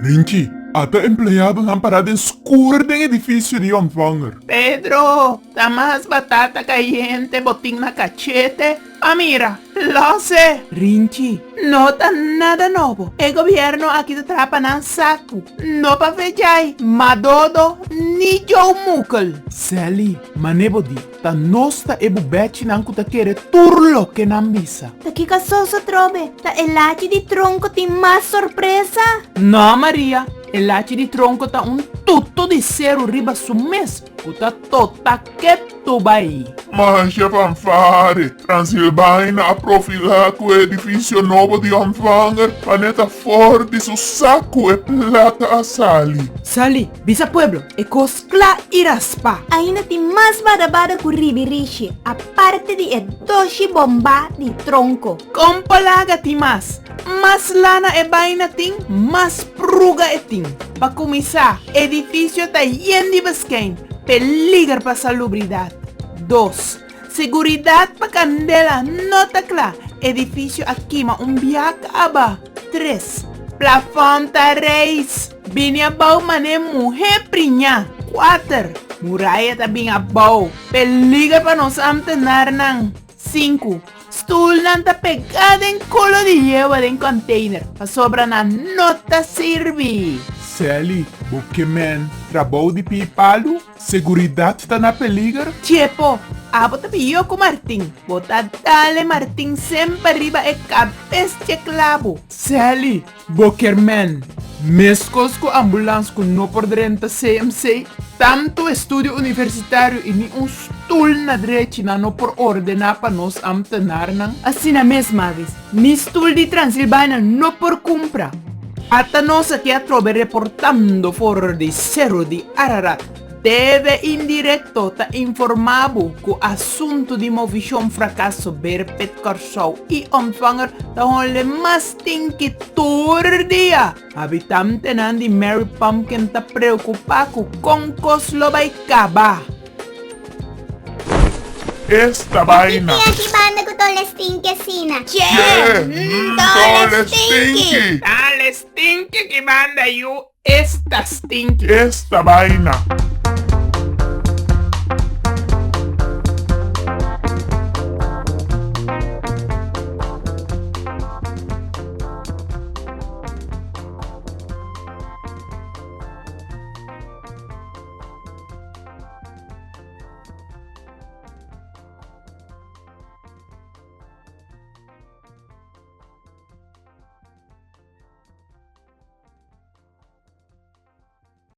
Rinchi, até empleado na parada escura do edifício de ontvanger. Pedro, dá mais batata caliente, botín na cachete. Ah, mira, lo sé. Rinchi, no tá nada novo. O governo aqui te trapa na saco. No pa vejai, madodo, ni Joe Mukal. Sally, manebodi, ta nosta e bubete nanku ta kere turlo que nan bisa. Daqui que soso trobe, ta elate di tronco ti mais sorpresa. No, Maria, el laci di tronco tá tutto di cero riba su mes. Uta tota que tu bai. Mas che fanfare, Transilvania aprofila com o edifício novo de ontvanger, planeta forte su saco e plata a Sally. Sali, bisa pueblo, e coscla iraspa. Ainda ti mais badabada ku ribirishi, a parte di doshi bomba di tronco. Compalaga ti mas lana e baina ting, mas pruga e ting. Pa começar, edifício tá yen di basquem, peligro pa salubridade. 2. Seguridade pa candela, nota clara, edifício aqui ma biaca aba. 3. Plafond tá reis, binha bau mané mulher prinha. 4. Muralha tá binha bau, peligro pa nos amtenar nang. 5. Stoel nan tá pegada em colo de lleva de container, pa sobra na nota sirvi. Sally, Bookman, trabalho de pipalo, seguridade tá na peligro. Chepo, abota piyo ko Martin. Bota dale Martin sempre arriba e cabeça de clavo. Sally, Bokerman, mescos com ambulância com no por renta CMC, tanto estudo universitário e nem stool na direita na no por ordenar para nos amtenar nang. Assim na mesma vez, ni stool de Transilvania no por compra. Ata nós aqui a trobe reportando for de Cerro de Ararat. Deve indireto ta informado que o assunto de movição fracasso berpet corsou e ontvanger ta honle mas tinki todo dia. Habitante nan de Mary Pumpkin ta preocupado com coslo vai acabar. Esta vaina. Aquí banda ko tole stinky sina. Yeah, tole stinky. Dale stinky que manda you esta stinky. Esta vaina.